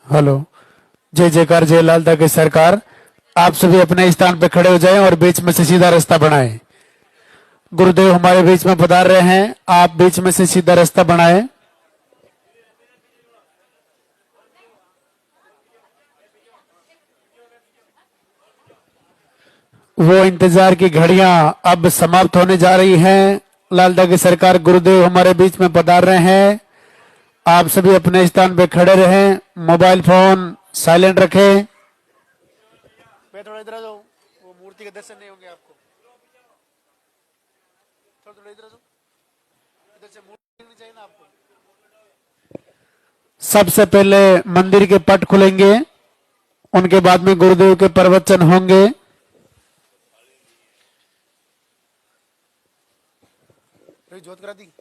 Hello. जय जयकार जय लालदा की सरकार। आप सभी अपने स्थान पे खड़े हो जाएं और बीच में से सीधा रास्ता बनाएं। गुरुदेव हमारे बीच में पधार रहे हैं, आप बीच में से सीधा रास्ता बनाएं। वो इंतजार की घड़ियां अब समाप्त होने जा रही हैं। लालदा की सरकार गुरुदेव हमारे बीच में पधार रहे हैं। आप सभी अपने स्थान पे खड़े रहें, मोबाइल फोन साइलेंट रखें। मैं थोड़ा इधर आ जाऊं, वो मूर्ति के दर्शन नहीं होंगे आपको। थोड़ा थोड़ा इधर आ जाओ, इधर से मूर्ति नहीं चाहिए ना आपको। सबसे पहले मंदिर के पट खुलेंगे, उनके बाद में गुरुदेव के प्रवचन होंगे। जोत करा दी।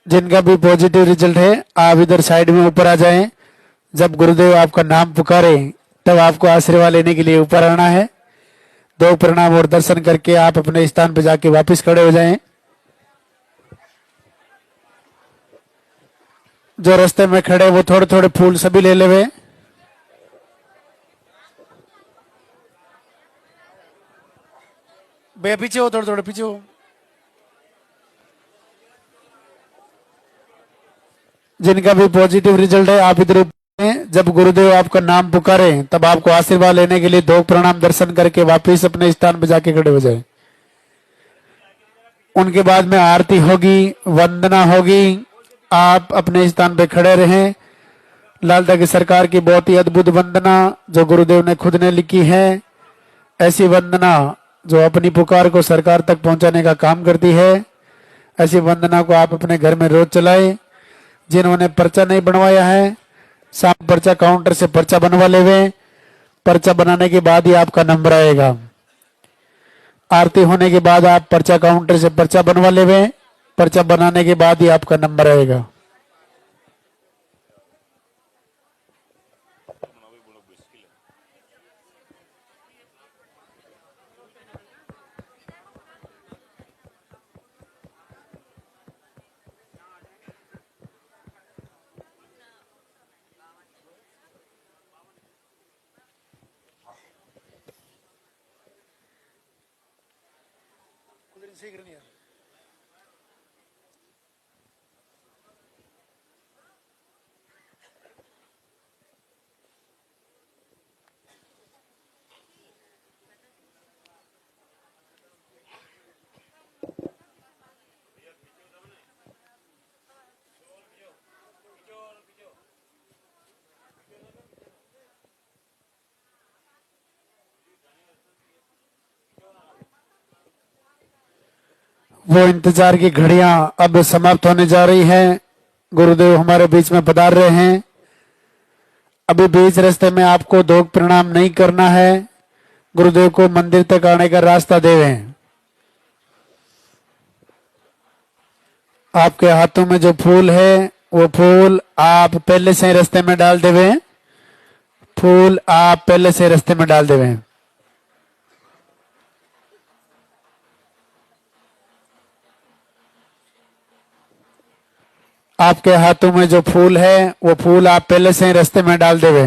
जिनका भी पॉजिटिव रिजल्ट है आप इधर साइड में ऊपर आ जाएं। जब गुरुदेव आपका नाम पुकारे तब आपको आशीर्वाद लेने के लिए ऊपर आना है। दो प्रणाम और दर्शन करके आप अपने स्थान पर जाके वापस खड़े हो जाएं। जो रास्ते में खड़े वो थोड़े थोड़े फूल सभी ले लेवे। भैया पीछे हो, थोड़े थोड़े पीछे हो। जिनका भी पॉजिटिव रिजल्ट है आप इधर जब गुरुदेव आपका नाम पुकारे तब आपको आशीर्वाद लेने के लिए दो प्रणाम दर्शन करके वापस अपने स्थान पर जाके खड़े हो जाए। उनके बाद में आरती होगी, वंदना होगी। आप अपने स्थान पे खड़े रहें। लालदा की सरकार की बहुत ही अद्भुत वंदना जो गुरुदेव ने खुद ने लिखी है। ऐसी वंदना जो अपनी पुकार को सरकार तक पहुंचाने का काम करती है। ऐसी वंदना को आप अपने घर में रोज चलाएं। जिन्होंने पर्चा नहीं बनवाया है साहब पर्चा काउंटर से पर्चा बनवा लेवे। पर्चा बनाने के बाद ही आपका नंबर आएगा। आरती होने के बाद आप पर्चा काउंटर से पर्चा बनवा लेवे। पर्चा बनाने के बाद ही आपका नंबर आएगा। वो इंतजार की घड़ियां अब समाप्त होने जा रही हैं। गुरुदेव हमारे बीच में पधार रहे हैं। अभी बीच रास्ते में आपको दो प्रणाम नहीं करना है। गुरुदेव को मंदिर तक आने का रास्ता देवें। आपके हाथों में जो फूल है वो फूल आप पहले से रास्ते में डाल देवे। फूल आप पहले से रास्ते में डाल देवे। आपके हाथों में जो फूल है वो फूल आप पहले से रास्ते में डाल देवे।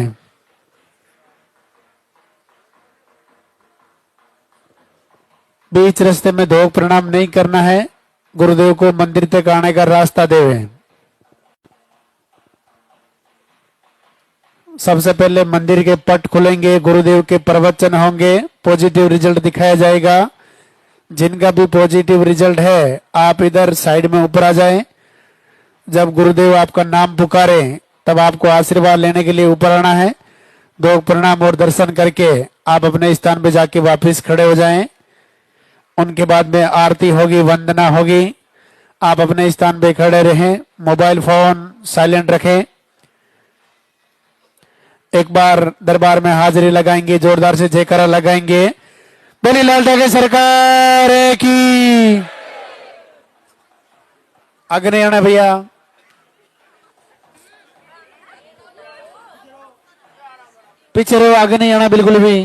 बीच रास्ते में दो प्रणाम नहीं करना है। गुरुदेव को मंदिर तक आने का रास्ता देवे। सबसे पहले मंदिर के पट खुलेंगे, गुरुदेव के प्रवचन होंगे, पॉजिटिव रिजल्ट दिखाया जाएगा। जिनका भी पॉजिटिव रिजल्ट है आप इधर साइड में ऊपर आ जाएं। जब गुरुदेव आपका नाम पुकारे तब आपको आशीर्वाद लेने के लिए ऊपर आना है। दो प्रणाम और दर्शन करके आप अपने स्थान पे जाके वापस खड़े हो जाएं। उनके बाद में आरती होगी, वंदना होगी। आप अपने स्थान पे खड़े रहें, मोबाइल फोन साइलेंट रखें। एक बार दरबार में हाजिरी लगाएंगे, जोरदार से जयकारा लगाएंगे। बोली लालदा की सरकार की। आगे नहीं आना भैया। पीछे रहो, आगे नहीं आना बिल्कुल भी।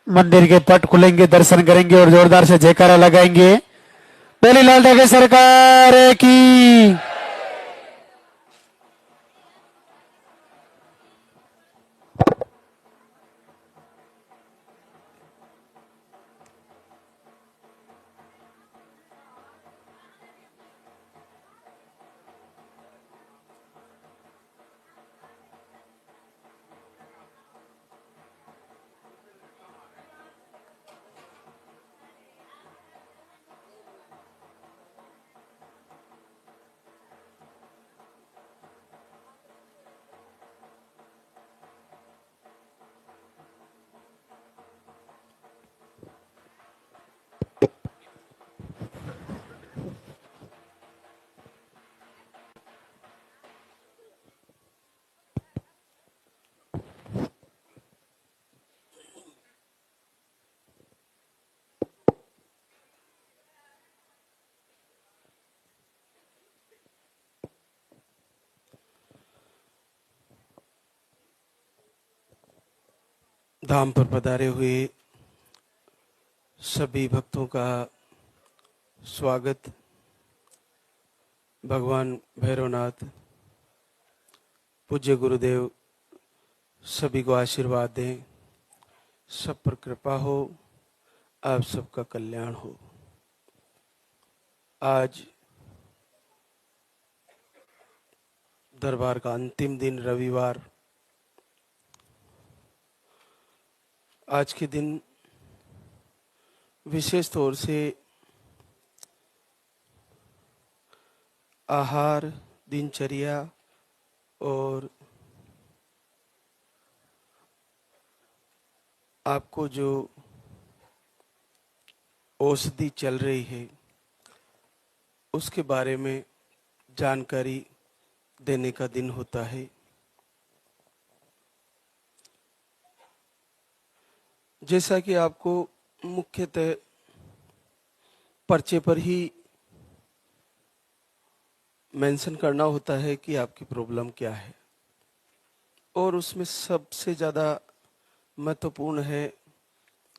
मंदिर के पट खुलेंगे, दर्शन करेंगे और जोरदार से जयकारा लगाएंगे। बोली लाल ठाकरे सरकार की। धाम पर पधारे हुए सभी भक्तों का स्वागत। भगवान भैरवनाथ पूज्य गुरुदेव सभी को आशीर्वाद दें, सब पर कृपा हो, आप सबका कल्याण हो। आज दरबार का अंतिम दिन रविवार। आज के दिन विशेष तौर से आहार, दिनचर्या और आपको जो औषधि चल रही है उसके बारे में जानकारी देने का दिन होता है। जैसा कि आपको मुख्यतः पर्चे पर ही मेंशन करना होता है कि आपकी प्रॉब्लम क्या है, और उसमें सबसे ज़्यादा महत्वपूर्ण है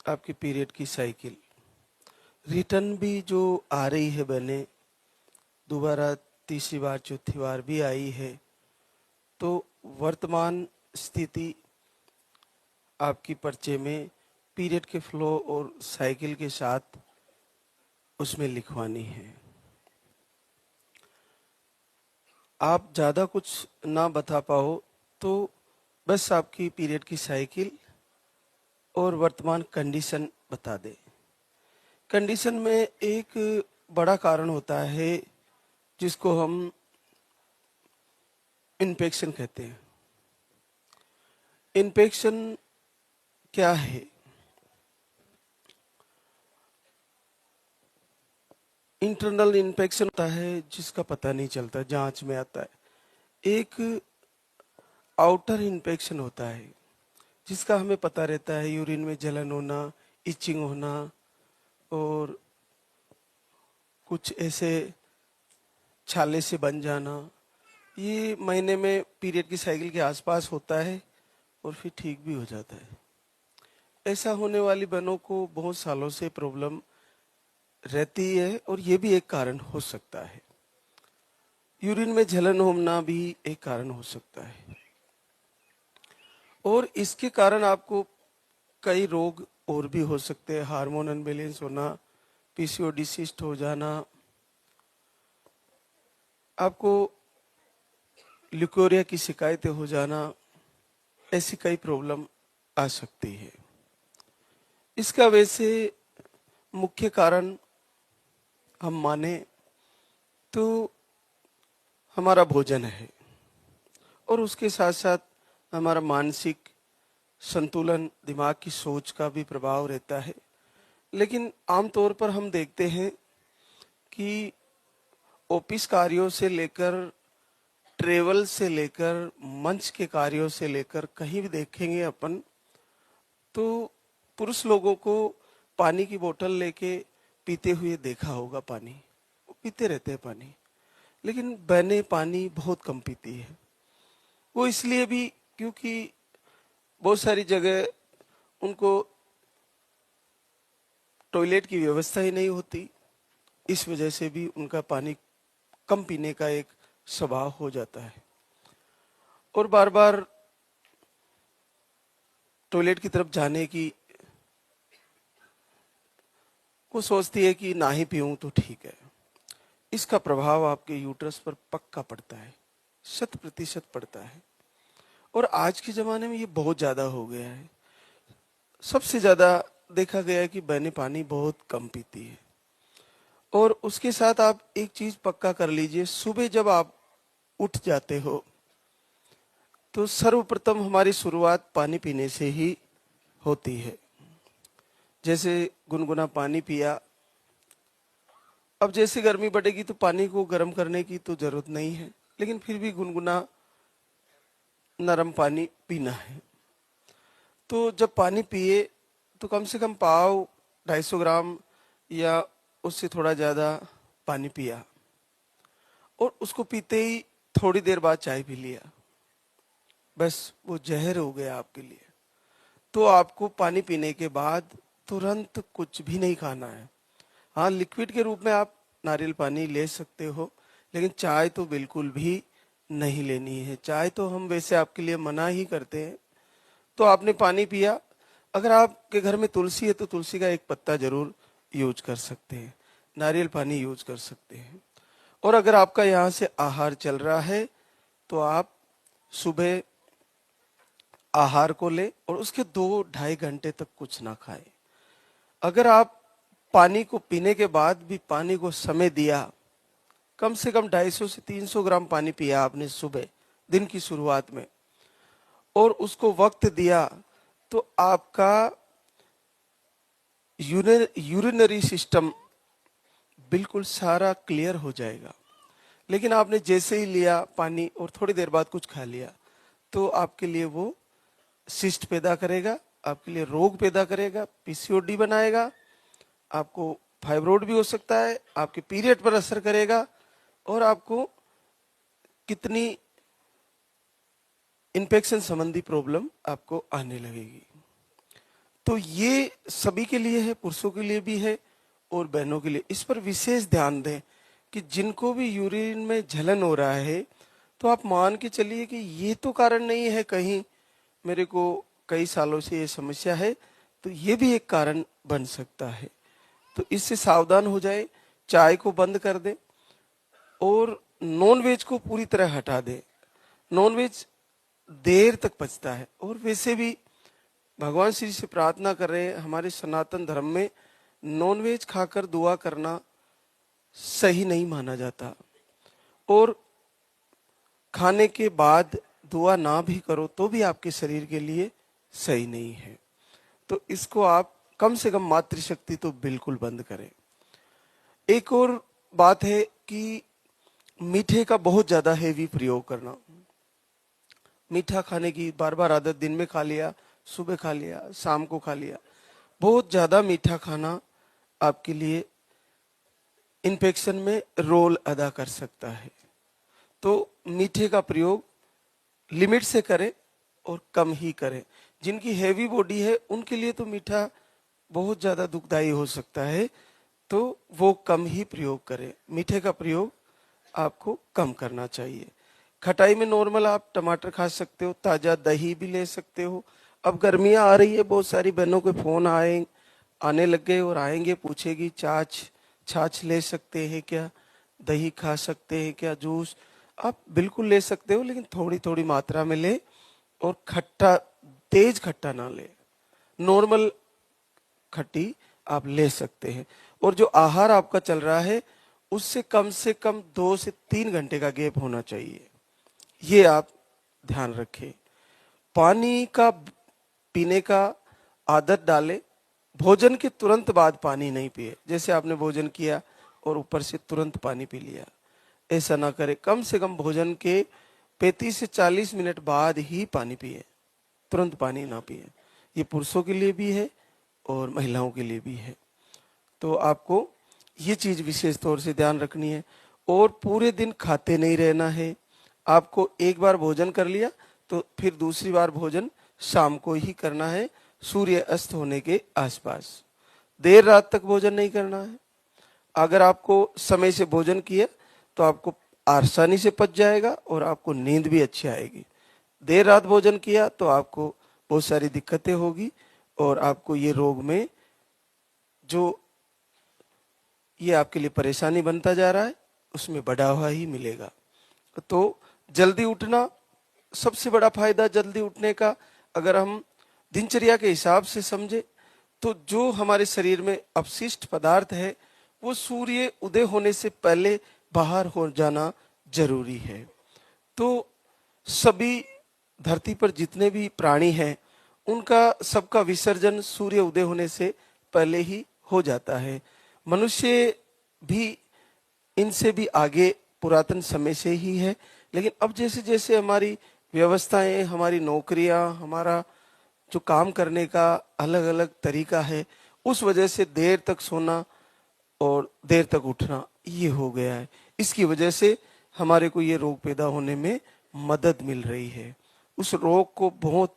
आपकी पीरियड की साइकिल। रिटर्न भी जो आ रही है बहने, दोबारा तीसरी बार चौथी बार भी आई है, तो वर्तमान स्थिति आपकी पर्चे में पीरियड के फ्लो और साइकिल के साथ उसमें लिखवानी है। आप ज़्यादा कुछ ना बता पाओ तो बस आपकी पीरियड की साइकिल और वर्तमान कंडीशन बता दे। कंडीशन में एक बड़ा कारण होता है जिसको हम इन्फेक्शन कहते हैं। इन्फेक्शन क्या है? इंटरनल इन्फेक्शन होता है जिसका पता नहीं चलता, जांच में आता है। एक आउटर इन्फेक्शन होता है जिसका हमें पता रहता है, यूरिन में जलन होना, इचिंग होना और कुछ ऐसे छाले से बन जाना। ये महीने में पीरियड की साइकिल के आसपास होता है और फिर ठीक भी हो जाता है। ऐसा होने वाली बहनों को बहुत सालों से प्रॉब्लम रहती है और ये भी एक कारण हो सकता है। यूरिन में जलन होना भी एक कारण हो सकता है, और इसके कारण आपको कई रोग और भी हो सकते हैं। हार्मोन अनबैलेंस होना, पीसीओडी सिस्ट हो जाना, आपको ल्यूकोरिया की शिकायतें हो जाना, ऐसी कई प्रॉब्लम आ सकती है। इसका वैसे मुख्य कारण हम माने तो हमारा भोजन है, और उसके साथ साथ हमारा मानसिक संतुलन, दिमाग की सोच का भी प्रभाव रहता है। लेकिन आमतौर पर हम देखते हैं कि ऑफिस कार्यों से लेकर, ट्रेवल से लेकर, मंच के कार्यों से लेकर, कहीं भी देखेंगे अपन तो पुरुष लोगों को पानी की बोतल लेके पीते हुए देखा होगा। पानी वो पीते रहते हैं पानी, लेकिन बहनें पानी बहुत कम पीती है। वो इसलिए भी क्योंकि बहुत सारी जगह उनको टॉयलेट की व्यवस्था ही नहीं होती, इस वजह से भी उनका पानी कम पीने का एक स्वभाव हो जाता है, और बार बार टॉयलेट की तरफ जाने की वो सोचती है कि ना ही पीऊं तो ठीक है। इसका प्रभाव आपके यूट्रस पर पक्का पड़ता है, 100% पड़ता है, और आज के जमाने में ये बहुत ज्यादा हो गया है। सबसे ज्यादा देखा गया है कि बहनें पानी बहुत कम पीती है। और उसके साथ आप एक चीज पक्का कर लीजिए, सुबह जब आप उठ जाते हो तो सर्वप्रथम हमारी शुरुआत पानी पीने से ही होती है। जैसे गुनगुना पानी पिया। अब जैसे गर्मी बढ़ेगी तो पानी को गर्म करने की तो जरूरत नहीं है, लेकिन फिर भी गुनगुना नरम पानी पीना है। तो जब पानी पिए तो कम से कम पाव 250 ग्राम या उससे थोड़ा ज्यादा पानी पिया, और उसको पीते ही थोड़ी देर बाद चाय पी लिया, बस वो जहर हो गया आपके लिए। तो आपको पानी पीने के बाद तुरंत कुछ भी नहीं खाना है। हाँ, लिक्विड के रूप में आप नारियल पानी ले सकते हो, लेकिन चाय तो बिल्कुल भी नहीं लेनी है। चाय तो हम वैसे आपके लिए मना ही करते हैं। तो आपने पानी पिया, अगर आपके घर में तुलसी है तो तुलसी का एक पत्ता जरूर यूज कर सकते हैं, नारियल पानी यूज कर सकते हैं। और अगर आपका यहाँ से आहार चल रहा है तो आप सुबह आहार को ले और उसके 2-2.5 घंटे तक कुछ ना खाएं। अगर आप पानी को पीने के बाद भी पानी को समय दिया, कम से कम 250 से 300 ग्राम पानी पिया आपने सुबह दिन की शुरुआत में, और उसको वक्त दिया, तो आपका यूरिनरी सिस्टम बिल्कुल सारा क्लियर हो जाएगा। लेकिन आपने जैसे ही लिया पानी और थोड़ी देर बाद कुछ खा लिया, तो आपके लिए वो सिस्ट पैदा करेगा, आपके लिए रोग पैदा करेगा, पीसीओडी बनाएगा, आपको फाइब्रोइड भी हो सकता है, आपके पीरियड पर असर करेगा, और आपको कितनी इन्फेक्शन संबंधी प्रॉब्लम आपको आने लगेगी। तो ये सभी के लिए है, पुरुषों के लिए भी है और बहनों के लिए। इस पर विशेष ध्यान दें कि जिनको भी यूरिन में जलन हो रहा है, तो आप मान के चलिए कि ये तो कारण नहीं है कहीं मेरे को कई सालों से ये समस्या है, तो ये भी एक कारण बन सकता है। तो इससे सावधान हो जाए, चाय को बंद कर दे और नॉनवेज को पूरी तरह हटा दे। नॉनवेज देर तक पचता है, और वैसे भी भगवान श्री से प्रार्थना कर रहे हैं, हमारे सनातन धर्म में नॉनवेज खाकर दुआ करना सही नहीं माना जाता, और खाने के बाद दुआ ना भी करो तो भी आपके शरीर के लिए सही नहीं है। तो इसको आप कम से कम मातृशक्ति तो बिल्कुल बंद करें। एक और बात है कि मीठे का बहुत ज्यादा हेवी प्रयोग करना। मीठा खाने की बार बार आदत, दिन में खा लिया, सुबह खा लिया, शाम को खा लिया, बहुत ज्यादा मीठा खाना आपके लिए इन्फेक्शन में रोल अदा कर सकता है। तो मीठे का प्रयोग लिमिट से करें और कम ही करें। जिनकी हैवी बॉडी है उनके लिए तो मीठा बहुत ज्यादा दुखदाई हो सकता है, तो वो कम ही प्रयोग करें। मीठे का प्रयोग आपको कम करना चाहिए। खटाई में नॉर्मल आप टमाटर खा सकते हो, ताजा दही भी ले सकते हो। अब गर्मियां आ रही है, बहुत सारी बहनों के फोन आने लग गए और आएंगे, पूछेगी छाछ ले सकते हैं क्या, दही खा सकते हैं क्या, जूस। आप बिल्कुल ले सकते हो, लेकिन थोड़ी थोड़ी मात्रा में ले, और खट्टा, तेज खट्टा ना ले, नॉर्मल खट्टी आप ले सकते हैं। और जो आहार आपका चल रहा है उससे कम से कम 2 से 3 घंटे का गैप होना चाहिए, ये आप ध्यान रखें। पानी का पीने का आदत डालें। भोजन के तुरंत बाद पानी नहीं पिए, जैसे आपने भोजन किया और ऊपर से तुरंत पानी पी लिया, ऐसा ना करें। कम से कम भोजन के 35 से 40 मिनट बाद ही पानी पिए, तुरंत पानी ना पिए। ये पुरुषों के लिए भी है और महिलाओं के लिए भी है। तो आपको ये चीज विशेष तौर से ध्यान रखनी है। और पूरे दिन खाते नहीं रहना है। आपको एक बार भोजन कर लिया तो फिर दूसरी बार भोजन शाम को ही करना है, सूर्य अस्त होने के आसपास। देर रात तक भोजन नहीं करना है। अगर आपको समय से भोजन किया तो आपको आसानी से पच जाएगा और आपको नींद भी अच्छी आएगी। देर रात भोजन किया तो आपको बहुत सारी दिक्कतें होगी और आपको ये रोग में जो ये आपके लिए परेशानी बनता जा रहा है उसमें बढ़ावा ही मिलेगा। तो जल्दी उठना, सबसे बड़ा फायदा जल्दी उठने का अगर हम दिनचर्या के हिसाब से समझे तो जो हमारे शरीर में अपशिष्ट पदार्थ है वो सूर्य उदय होने से पहले बाहर हो जाना जरूरी है। तो सभी धरती पर जितने भी प्राणी हैं उनका सबका विसर्जन सूर्य उदय होने से पहले ही हो जाता है। मनुष्य भी इनसे भी आगे पुरातन समय से ही है, लेकिन अब जैसे जैसे हमारी व्यवस्थाएं, हमारी नौकरियां, हमारा जो काम करने का अलग अलग तरीका है, उस वजह से देर तक सोना और देर तक उठना ये हो गया है। इसकी वजह से हमारे को ये रोग पैदा होने में मदद मिल रही है। उस रोग को बहुत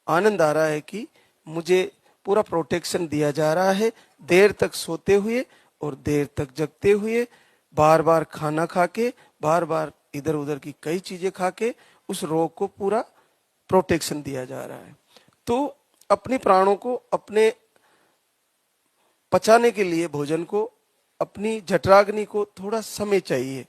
आनंद आ रहा है कि मुझे पूरा प्रोटेक्शन दिया जा रहा है, देर तक सोते हुए और देर तक जगते हुए, बार बार खाना खा के, बार बार इधर उधर की कई चीजें खा के उस रोग को पूरा प्रोटेक्शन दिया जा रहा है। तो अपने प्राणों को अपने पचाने के लिए भोजन को, अपनी जठराग्नि को थोड़ा समय चाहिए।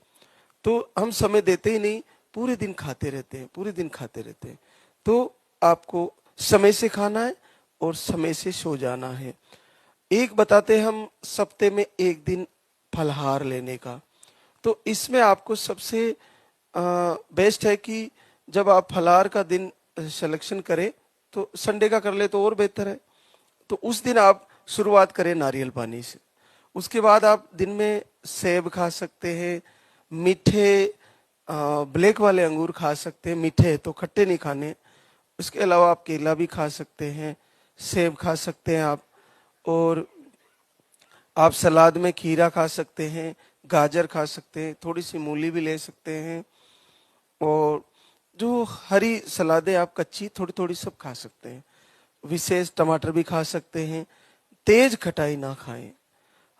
तो हम समय देते ही नहीं, पूरे दिन खाते रहते हैं, पूरे दिन खाते रहते हैं। तो आपको समय से खाना है और समय से सो जाना है। एक बताते हैं हम सप्ते में एक दिन फलहार लेने का। तो इसमें आपको सबसे बेस्ट है कि जब आप फलहार का दिन सिलेक्शन करें तो संडे का कर ले तो और बेहतर है। तो उस दिन आप शुरुआत करें नारियल पानी से। उसके बाद आप दिन में सेब खा सकते हैं, मीठे ब्लैक वाले अंगूर खा सकते हैं, मीठे तो खट्टे नहीं खाने। उसके अलावा आप केला भी खा सकते हैं, सेब खा सकते हैं आप, और आप सलाद में खीरा खा सकते हैं, गाजर खा सकते हैं, थोड़ी सी मूली भी ले सकते हैं, और जो हरी सलादें आप कच्ची थोड़ी थोड़ी सब खा सकते हैं। विशेष टमाटर भी खा सकते हैं। तेज खटाई ना खाएं।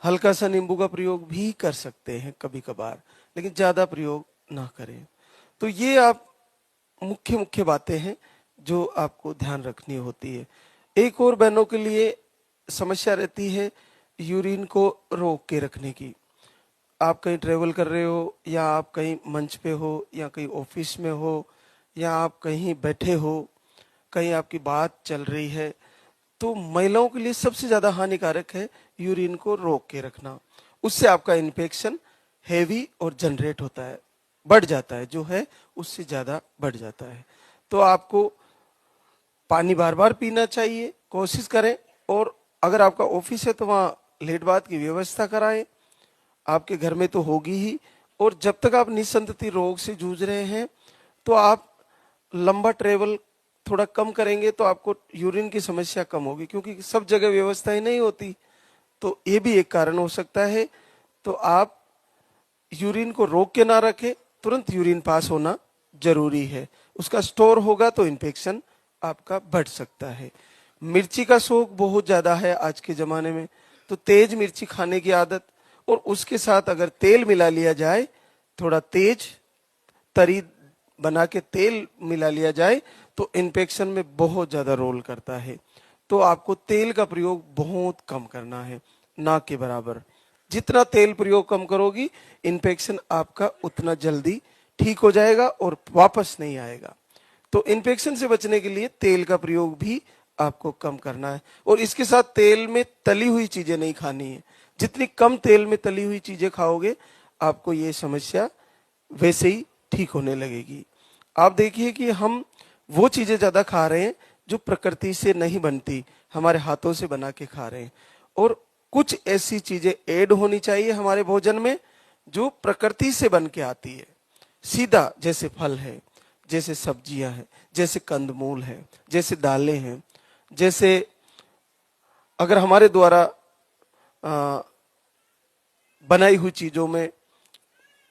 हल्का सा नींबू का प्रयोग भी कर सकते हैं कभी कभार, लेकिन ज्यादा प्रयोग ना करें। तो ये आप मुख्य मुख्य बातें हैं जो आपको ध्यान रखनी होती है। एक और बहनों के लिए समस्या रहती है यूरिन को रोक के रखने की। आप कहीं ट्रेवल कर रहे हो, या आप कहीं मंच पे हो, या कहीं ऑफिस में हो, या आप कहीं बैठे हो, कहीं आपकी बात चल रही है, तो महिलाओं के लिए सबसे ज्यादा हानिकारक है यूरिन को रोक के रखना। उससे आपका इन्फेक्शन हैवी और जनरेट होता है, बढ़ जाता है, जो है उससे ज्यादा बढ़ जाता है। तो आपको पानी बार बार पीना चाहिए, कोशिश करें। और अगर आपका ऑफिस है तो वहां लेट बात की व्यवस्था कराएं, आपके घर में तो होगी ही। और जब तक आप निसंतति रोग से जूझ रहे हैं तो आप लंबा ट्रेवल थोड़ा कम करेंगे तो आपको यूरिन की समस्या कम होगी, क्योंकि सब जगह व्यवस्थाएं नहीं होती। तो ये भी एक कारण हो सकता है। तो आप यूरिन को रोक के ना रखें, तुरंत यूरिन पास होना जरूरी है। उसका स्टोर होगा तो इन्फेक्शन आपका बढ़ सकता है। मिर्ची का शौक बहुत ज्यादा है आज के जमाने में, तो तेज मिर्ची खाने की आदत, और उसके साथ अगर तेल मिला लिया जाए, थोड़ा तेज तरी बना के तेल मिला लिया जाए, तो इन्फेक्शन में बहुत ज्यादा रोल करता है। तो आपको तेल का प्रयोग बहुत कम करना है, ना के बराबर। जितना तेल प्रयोग कम करोगी, इन्फेक्शन आपका उतना जल्दी ठीक हो जाएगा और वापस नहीं आएगा। तो इन्फेक्शन से बचने के लिए तेल का प्रयोग भी आपको कम करना है, और इसके साथ तेल में तली हुई चीजें नहीं खानी है। जितनी कम तेल में तली हुई चीजें खाओगे, आपको ये समस्या वैसे ही ठीक होने लगेगी। आप देखिए कि हम वो चीजें ज्यादा खा रहे हैं जो प्रकृति से नहीं बनती, हमारे हाथों से बना के खा रहे हैं, और कुछ ऐसी चीजें ऐड होनी चाहिए हमारे भोजन में जो प्रकृति से बन के आती है सीधा, जैसे फल है, जैसे सब्जियां हैं, जैसे कंदमूल है, जैसे दालें हैं, जैसे अगर हमारे द्वारा बनाई हुई चीजों में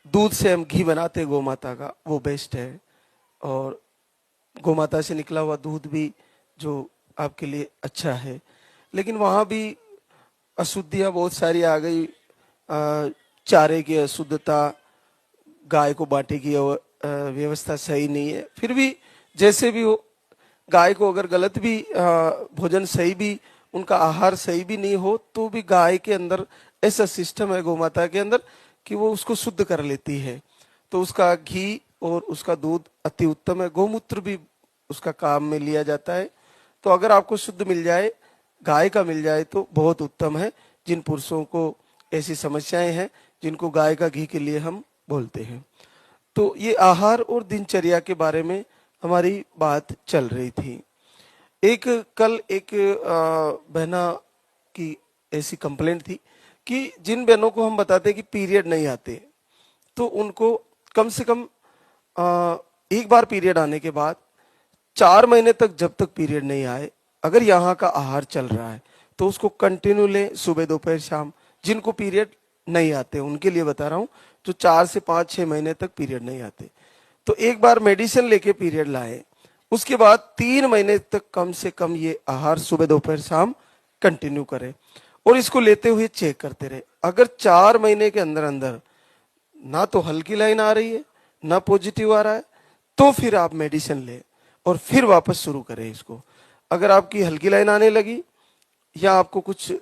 दूध से हम घी बनाते हैं गोमाता का, वो बेस्ट है। और गोमाता से निकला हुआ दूध भी जो आपके लिए अच्छा है, लेकिन वहां भी अशुद्धियां बहुत सारी आ गई। चारे की अशुद्धता, गाय को बांटे की व्यवस्था सही नहीं है। फिर भी जैसे भी हो, गाय को अगर गलत भी भोजन सही भी, उनका आहार सही भी नहीं हो, तो भी गाय के अंदर ऐसा सिस्टम है गोमाता के अंदर कि वो उसको शुद्ध कर लेती है। तो उसका घी और उसका दूध अति उत्तम है। गोमूत्र भी उसका काम में लिया जाता है। तो अगर आपको शुद्ध मिल जाए, गाय का मिल जाए, तो बहुत उत्तम है। जिन पुरुषों को ऐसी समस्याएं हैं, जिनको गाय का घी के लिए हम बोलते हैं। तो ये आहार और दिनचर्या के बारे में हमारी बात चल रही थी। कल एक बहना की ऐसी कंप्लेंट थी कि जिन बहनों को हम बताते कि पीरियड नहीं आते, तो उनको कम से कम एक बार पीरियड आने के बाद 4 महीने तक, जब तक पीरियड नहीं आए, अगर यहाँ का आहार चल रहा है तो उसको कंटिन्यू लें, सुबह दोपहर शाम। जिनको पीरियड नहीं आते उनके लिए बता रहा हूँ, जो 4 से 5-6 महीने तक पीरियड नहीं आते, तो एक बार मेडिसिन लेके पीरियड लाए, उसके बाद 3 महीने तक कम से कम ये आहार सुबह दोपहर शाम कंटिन्यू करें, और इसको लेते हुए चेक करते रहे। अगर 4 महीने के अंदर अंदर ना तो हल्की लाइन आ रही है, ना पॉजिटिव आ रहा है, तो फिर आप मेडिसिन लें और फिर वापस शुरू करें इसको। अगर आपकी हल्की लाइन आने लगी या आपको कुछ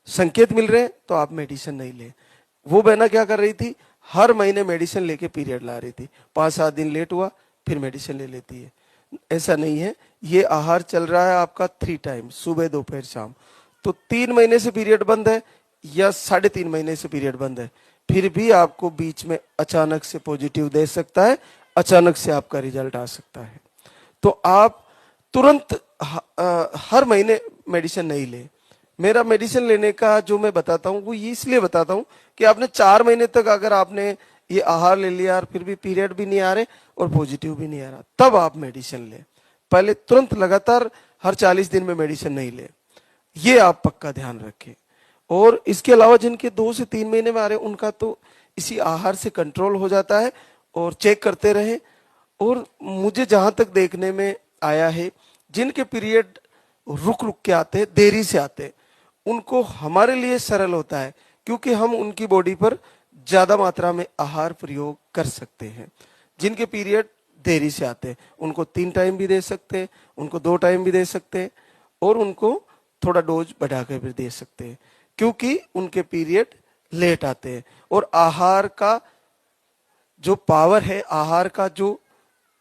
संकेत मिल रहे हैं, तो आप मेडिसिन नहीं लें। वो बहना क्या कर रही थी, हर महीने मेडिसिन लेके पीरियड ला रही थी, 5-7 दिन लेट हुआ फिर मेडिसिन ले लेती है। ऐसा नहीं है। ये आहार चल रहा है आपका 3 टाइम, सुबह दोपहर शाम। तो 3 महीने से पीरियड बंद है या 3.5 महीने से पीरियड बंद है, फिर भी आपको बीच में अचानक से पॉजिटिव दे सकता है, अचानक से आपका रिजल्ट आ सकता है। तो आप तुरंत हर महीने मेडिसिन नहीं ले। मेरा मेडिसिन लेने का जो मैं बताता हूँ, वो ये इसलिए बताता हूँ कि आपने 4 महीने तक अगर आपने ये आहार ले लिया और फिर भी पीरियड भी नहीं आ रहे और पॉजिटिव भी नहीं आ रहा, तब आप मेडिसिन ले। पहले तुरंत लगातार हर 40 दिन में मेडिसिन नहीं ले, ये आप पक्का ध्यान रखें। और इसके अलावा जिनके 2 से 3 महीने में आ रहे हैं, उनका तो इसी आहार से कंट्रोल हो जाता है, और चेक करते रहे। और मुझे जहां तक देखने में आया है, जिनके पीरियड रुक रुक के आते हैं, देरी से आते हैं, उनको हमारे लिए सरल होता है, क्योंकि हम उनकी बॉडी पर ज्यादा मात्रा में आहार प्रयोग कर सकते हैं। जिनके पीरियड देरी से आते हैं, उनको 3 टाइम भी दे सकते हैं, उनको 2 टाइम भी दे सकते हैं, और उनको थोड़ा डोज बढ़ाकर भी दे सकते हैं, क्योंकि उनके पीरियड लेट आते हैं। और आहार का जो पावर है, आहार का जो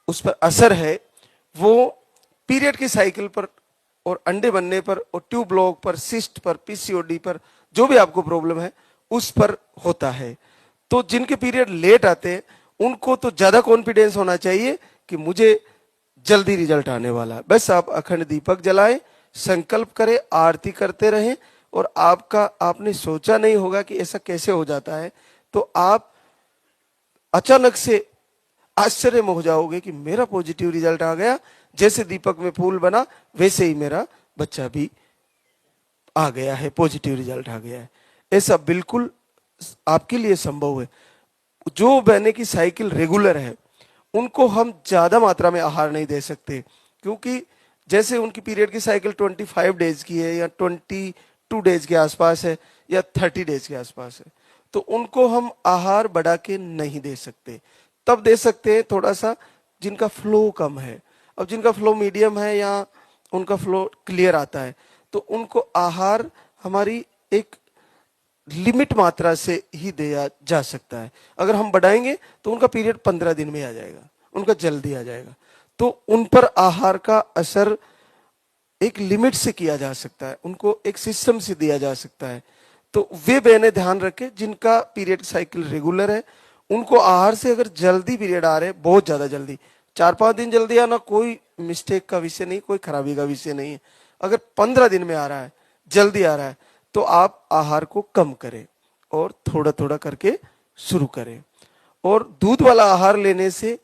उस पर असर है, वो पीरियड की साइकिल पर और अंडे बनने पर और ट्यूब ब्लॉक पर, सिस्ट पर, पीसीओडी पर, जो भी आपको प्रॉब्लम है उस पर होता है। तो जिनके पीरियड लेट आते हैं, उनको तो ज्यादा कॉन्फिडेंस होना चाहिए कि मुझे जल्दी रिजल्ट आने वाला है। बस आप अखंड दीपक जलाएं, संकल्प करें, आरती करते रहें, और आपने सोचा नहीं होगा कि ऐसा कैसे हो जाता है, तो आप अचानक से आश्चर्य में हो जाओगे कि मेरा पॉजिटिव रिजल्ट आ गया। जैसे दीपक में फूल बना, वैसे ही मेरा बच्चा भी आ गया है, पॉजिटिव रिजल्ट आ गया है। ऐसा बिल्कुल आपके लिए संभव है। जो बहने की साइकिल रेगुलर है, उनको हम ज्यादा मात्रा में आहार नहीं दे सकते, क्योंकि जैसे उनकी पीरियड की साइकिल 25 डेज की है, या 22 डेज के आसपास है, या 30 डेज के आसपास है, तो उनको हम आहार बढ़ा के नहीं दे सकते। तब दे सकते हैं थोड़ा सा जिनका फ्लो कम है। अब जिनका फ्लो मीडियम है या उनका फ्लो क्लियर आता है, तो उनको आहार हमारी एक लिमिट मात्रा से ही दिया जा सकता है। अगर हम बढ़ाएंगे तो उनका पीरियड 15 दिन में आ जाएगा, उनका जल्दी आ जाएगा। तो उन पर आहार का असर एक लिमिट से किया जा सकता है, उनको एक सिस्टम से दिया जा सकता है। तो वे बहनें ध्यान रखें जिनका पीरियड साइकिल रेगुलर है, उनको आहार से अगर जल्दी पीरियड आ रहे हैं, बहुत ज्यादा जल्दी, 4-5 दिन जल्दी आना कोई मिस्टेक का विषय नहीं, कोई खराबी का विषय नहीं है। अगर 15 दिन में आ रहा है, जल्दी आ रहा है, तो आप आहार को कम करें और थोड़ा थोड़ा करके शुरू करें। और दूध वाला आहार लेने से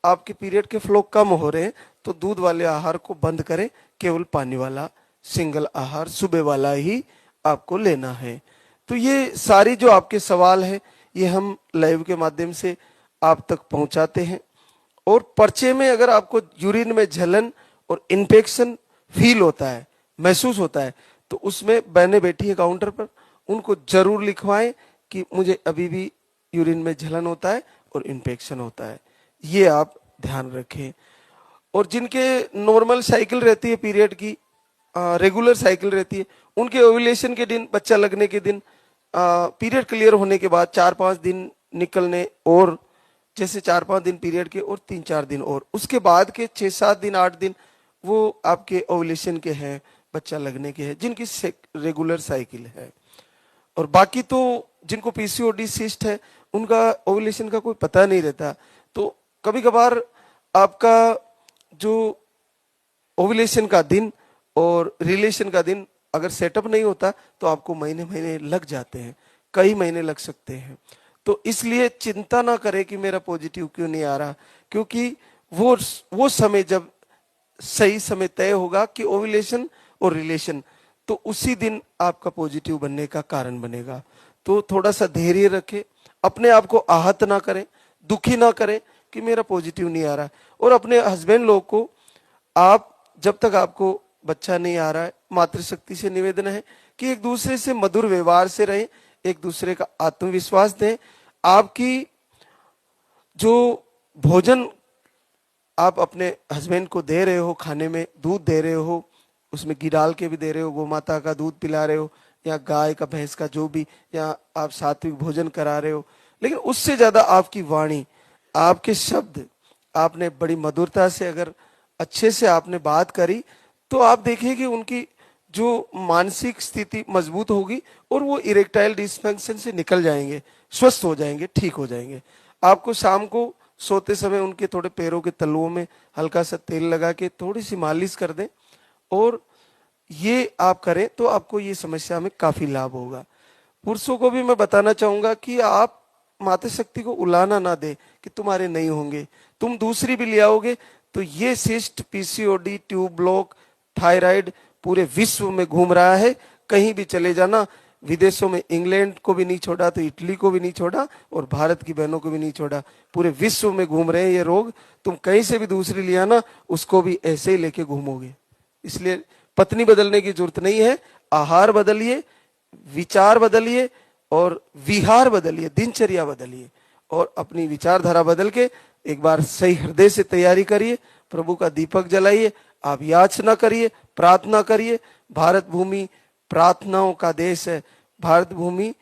आपके पीरियड के फ्लो कम हो रहे हैं, तो दूध वाले आहार को बंद करें, केवल पानी वाला सिंगल आहार सुबह वाला ही आपको लेना है। तो ये सारी जो आपके सवाल है, ये हम लाइव के माध्यम से आप तक पहुंचाते हैं। और पर्चे में अगर आपको यूरिन में जलन और इन्फेक्शन फील होता है, महसूस होता है, तो उसमें बहने बैठी है काउंटर पर, उनको जरूर लिखवाएं कि मुझे अभी भी यूरिन में जलन होता है और इन्फेक्शन होता है, ये आप ध्यान रखें। और जिनके नॉर्मल साइकिल रहती है पीरियड की, रेगुलर साइकिल रहती है, उनके ओव्यूलेशन के दिन, बच्चा लगने के दिन, पीरियड क्लियर होने के बाद 4-5 दिन निकलने, और जैसे 4-5 दिन पीरियड के और 3-4 दिन, और उसके बाद के 6-7 दिन 8 दिन वो आपके ओव्यूलेशन के हैं, बच्चा लगने के हैं, जिनकी रेगुलर साइकिल है। और बाकी तो जिनको पीसीओडी सिस्ट है, उनका ओव्यूलेशन का कोई पता नहीं रहता। तो कभी कभार आपका जो ओव्यूलेशन का दिन और रिलेशन का दिन अगर सेटअप नहीं होता, तो आपको महीने महीने लग जाते हैं, कई महीने लग सकते हैं। तो इसलिए चिंता ना करें कि मेरा पॉजिटिव क्यों नहीं आ रहा, क्योंकि वो समय जब सही समय तय होगा कि ओव्यूलेशन और रिलेशन, तो उसी दिन आपका पॉजिटिव बनने का कारण बनेगा। तो थोड़ा सा धैर्य रखें, अपने आप को आहत ना करें, दुखी ना करें कि मेरा पॉजिटिव नहीं आ रहा। और अपने हस्बैंड लोग को, आप जब तक आपको बच्चा नहीं आ रहा है, मातृशक्ति से निवेदन है कि एक दूसरे से मधुर व्यवहार से रहें, एक दूसरे का आत्मविश्वास दें। आपकी जो भोजन आप अपने हस्बैंड को दे रहे हो, खाने में दूध दे रहे हो, उसमें घी डाल के भी दे रहे हो, गौ माता का दूध पिला रहे हो, या गाय का, भैंस का, जो भी, या आप सात्विक भोजन करा रहे हो, लेकिन उससे ज्यादा आपकी वाणी, आपके शब्द, आपने बड़ी मधुरता से अगर अच्छे से आपने बात करी, तो आप देखिए कि उनकी जो मानसिक स्थिति मजबूत होगी और वो इरेक्टाइल डिस्फंक्शन से निकल जाएंगे, स्वस्थ हो जाएंगे, ठीक हो जाएंगे। आपको शाम को सोते समय उनके थोड़े पैरों के तलुओं में हल्का सा तेल लगा के थोड़ी सी मालिश कर दें, और ये आप करें तो आपको ये समस्या में काफी लाभ होगा। पुरुषों को भी मैं बताना चाहूंगा कि आप मातृशक्ति को उलाना ना दे कि तुम्हारे नहीं होंगे, तुम दूसरी भी ले आओगे तो ये cyst, PCOD, tube block, thyroid पूरे विश्व में घूम रहा है। कहीं भी चले जाना, विदेशों में इंग्लैंड को भी नहीं छोड़ा तो इटली को भी नहीं छोड़ा, और भारत की बहनों को भी नहीं छोड़ा, पूरे विश्व में घूम रहे हैं ये रोग। तुम कहीं से भी दूसरी ले आना, उसको भी ऐसे ही लेके घूमोगे। इसलिए पत्नी बदलने की जरूरत नहीं है, आहार बदलिए, विचार बदलिए और विहार बदलिए, दिनचर्या बदलिए, और अपनी विचारधारा बदल के एक बार सही हृदय से तैयारी करिए, प्रभु का दीपक जलाइए, आप याचना करिए, प्रार्थना करिए। भारत भूमि प्रार्थनाओं का देश है, भारत भूमि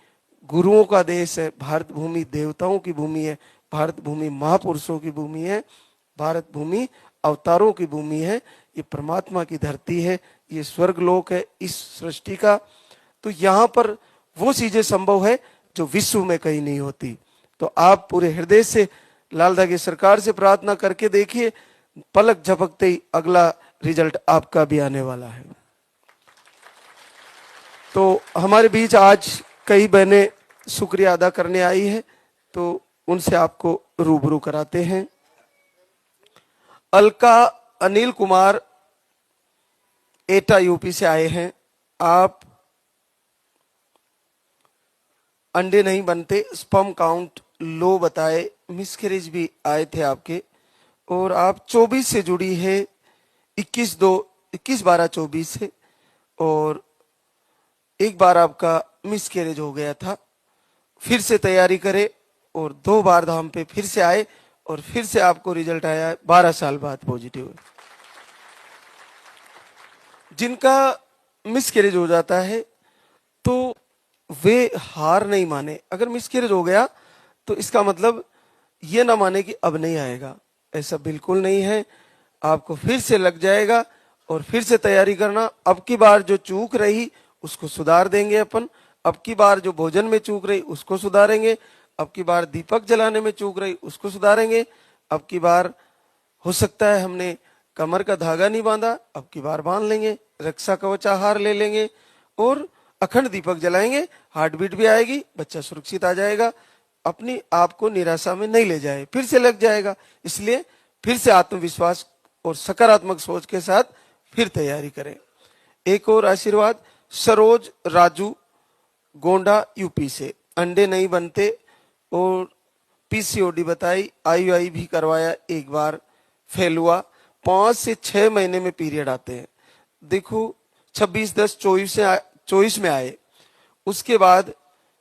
गुरुओं का देश है, भारत भूमि देवताओं की भूमि है, भारत भूमि महापुरुषों की भूमि है, भारत भूमि अवतारों की भूमि है, ये परमात्मा की धरती है, ये स्वर्ग लोक है इस सृष्टि का। तो यहाँ पर वो चीजें संभव है जो विश्व में कहीं नहीं होती। तो आप पूरे हृदय से लालदा की सरकार से प्रार्थना करके देखिए, पलक झपकते ही अगला रिजल्ट आपका भी आने वाला है। तो हमारे बीच आज कई बहनें शुक्रिया अदा करने आई है, तो उनसे आपको रूबरू कराते हैं। अलका अनिल कुमार एटा यूपी से आए हैं। आप अंडे नहीं बनते, स्पर्म काउंट लो बताए, मिसकैरेज भी आए थे आपके, और आप 24 से जुड़ी है, 21/12/24 से, और एक बार आपका मिसकैरेज हो गया था। फिर से तैयारी करे और 2 बार धाम पे फिर से आए, और फिर से आपको रिजल्ट आया 12 साल बाद पॉजिटिव है। जिनका मिसकैरेज हो जाता है तो वे हार नहीं माने। अगर मिसकैरेज हो गया तो इसका मतलब ये ना माने कि अब नहीं आएगा, ऐसा बिल्कुल नहीं है। आपको फिर से लग जाएगा और फिर से तैयारी करना। अब की बार जो चूक रही उसको सुधार देंगे अपन, अब की बार जो भोजन में चूक रही उसको सुधारेंगे, अब की बार दीपक जलाने में चूक रही उसको सुधारेंगे, अब की बार हो सकता है हमने कमर का धागा नहीं बांधा, अब की बार बांध लेंगे, रक्षा कवच आहार ले लेंगे और अखंड दीपक जलाएंगे। हार्ट बीट भी आएगी, बच्चा सुरक्षित आ जाएगा, अपनी आप को निराशा में नहीं ले जाए, फिर से लग जाएगा। इसलिए फिर से आत्मविश्वास और सकारात्मक सोच के साथ फिर तैयारी करें। एक और आशीर्वाद, सरोज राजू गोंडा यूपी से, अंडे नहीं बनते और पीसीओडी बताई, आईयूआई भी करवाया, एक बार फेल हुआ, 5 से 6 महीने में पीरियड आते हैं। देखो 26/10/24 में आए, उसके बाद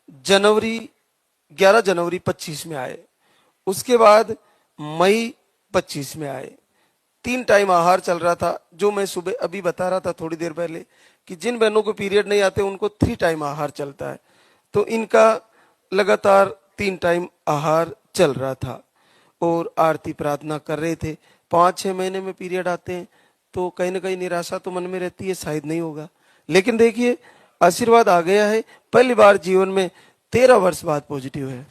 11 जनवरी 25 में आए, उसके बाद मई 25 में आए। 3 टाइम आहार चल रहा था, जो मैं सुबह अभी बता रहा था थोड़ी देर पहले कि जिन बहनों को पीरियड नहीं आते उनको 3 टाइम आहार चलता है, तो इनका लगातार 3 टाइम आहार चल रहा था और आरती प्रार्थना कर रहे थे। 5-6 महीने में पीरियड आते हैं तो कहीं ना कहीं निराशा तो मन में रहती है, शायद नहीं होगा, लेकिन देखिए आशीर्वाद आ गया है। पहली बार जीवन में 13 वर्ष बाद पॉजिटिव है।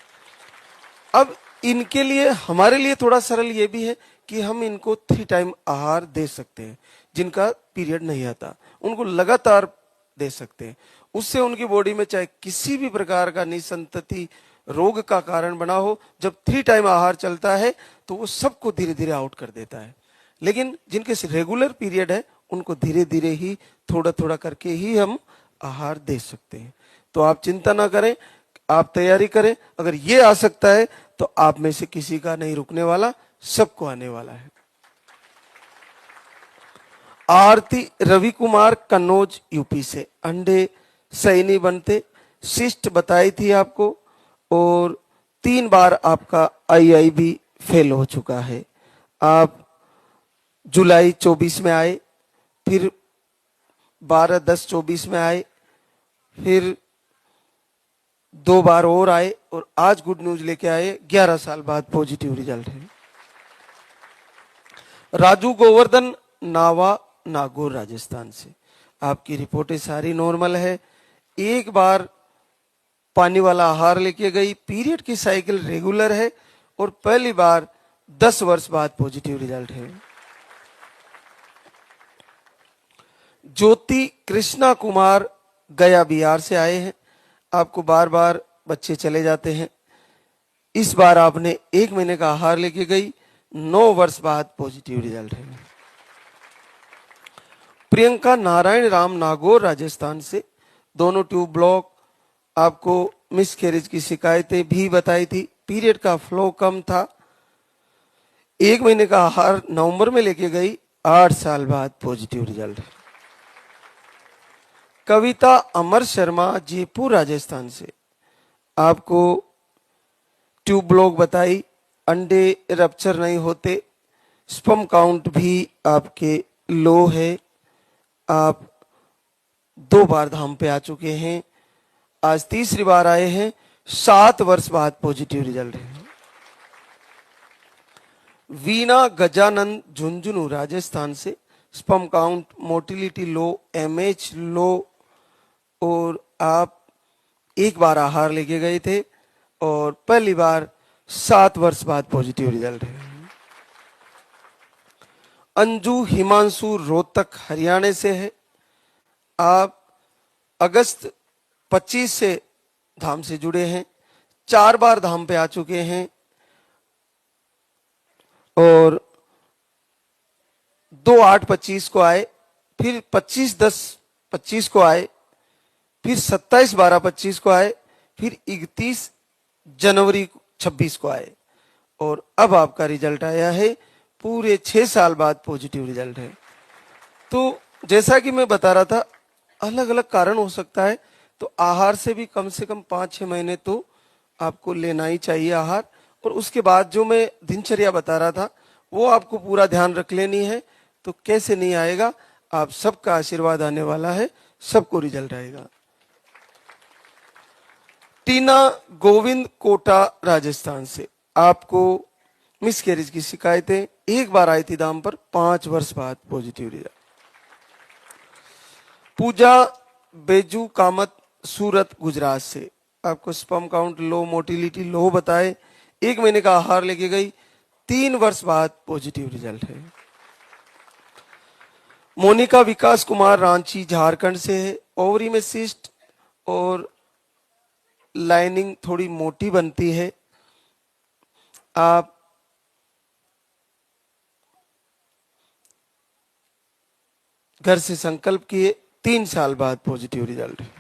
अब इनके लिए, हमारे लिए थोड़ा सरल ये भी है कि हम इनको 3 टाइम आहार दे सकते हैं। जिनका पीरियड नहीं आता उनको लगातार दे सकते हैं, उससे उनकी बॉडी में चाहे किसी भी प्रकार का निसंतति रोग का कारण बना हो, जब 3 टाइम आहार चलता है तो वो सबको धीरे धीरे आउट कर देता है। लेकिन जिनके रेगुलर पीरियड है उनको धीरे धीरे ही थोड़ा थोड़ा करके ही हम आहार दे सकते हैं। तो आप चिंता ना करें, आप तैयारी करें। अगर ये आ सकता है तो आप में से किसी का नहीं रुकने वाला, सबको आने वाला है। आरती रवि कुमार कन्नौज यूपी से, अंडे सही नहीं बनते, सिस्ट बताई थी आपको और 3 बार आपका आईआई भी फेल हो चुका है। आप जुलाई 24 में आए, फिर 12/10/24 में आए, फिर 2 बार और आए और आज गुड न्यूज लेके आए, 11 साल बाद पॉजिटिव रिजल्ट है। राजू गोवर्धन नावा नागौर राजस्थान से, आपकी रिपोर्टें सारी नॉर्मल है। एक बार पानी वाला आहार लेके गई, पीरियड की साइकिल रेगुलर है और पहली बार 10 वर्ष बाद पॉजिटिव रिजल्ट है। ज्योति कृष्णा कुमार गया बिहार से आए हैं, आपको बार बार बच्चे चले जाते हैं, इस बार आपने 1 महीने का आहार लेके गई, 9 वर्ष बाद पॉजिटिव रिजल्ट है। प्रियंका नारायण राम नागौर राजस्थान से, दोनों ट्यूब ब्लॉक, आपको मिसकैरेज की शिकायतें भी बताई थी, पीरियड का फ्लो कम था, 1 महीने का आहार नवंबर में लेके गई, 8 साल बाद पॉजिटिव रिजल्ट है। कविता अमर शर्मा जयपुर राजस्थान से, आपको ट्यूब ब्लॉक बताई, अंडे रप्चर नहीं होते, स्पर्म काउंट भी आपके लो है, आप 2 बार धाम पे आ चुके हैं, आज तीसरी बार आए हैं, 7 वर्ष बाद पॉजिटिव रिजल्ट है। वीना गजानंद झुंझुनू राजस्थान से, स्पर्म काउंट मोटिलिटी लो, एमएच लो और आप 1 बार आहार लेके गए थे और पहली बार 7 वर्ष बाद पॉजिटिव रिजल्ट है। अंजू हिमांशु रोहतक हरियाणा से है, आप अगस्त 25 से धाम से जुड़े हैं, 4 बार धाम पे आ चुके हैं और 2/8/25 को आए, फिर 25/10/25 को आए, फिर 27/12/25 को आए, फिर 31 जनवरी 26 को आए और अब आपका रिजल्ट आया है, पूरे 6 साल बाद पॉजिटिव रिजल्ट है। तो जैसा कि मैं बता रहा था, अलग अलग कारण हो सकता है, तो आहार से भी कम से कम 5-6 महीने तो आपको लेना ही चाहिए आहार, और उसके बाद जो मैं दिनचर्या बता रहा था वो आपको पूरा ध्यान रख लेनी है। तो कैसे नहीं आएगा, आप सबका आशीर्वाद आने वाला है, सबको रिजल्ट आएगा। टीना गोविंद कोटा राजस्थान से, आपको मिसकैरेज की शिकायतें एक बार आई थी दाम पर, 5 वर्ष बाद पॉजिटिव रिजल्ट। पूजा बेजू कामत सूरत गुजरात से, आपको स्पर्म काउंट लो, मोटिलिटी लो बताए, 1 महीने का आहार लेके गई, 3 वर्ष बाद पॉजिटिव रिजल्ट है। मोनिका विकास कुमार रांची झारखंड से है, ओवरी में सिस्ट और लाइनिंग थोड़ी मोटी बनती है, आप घर से संकल्प किए, 3 साल बाद पॉजिटिव रिजल्ट है।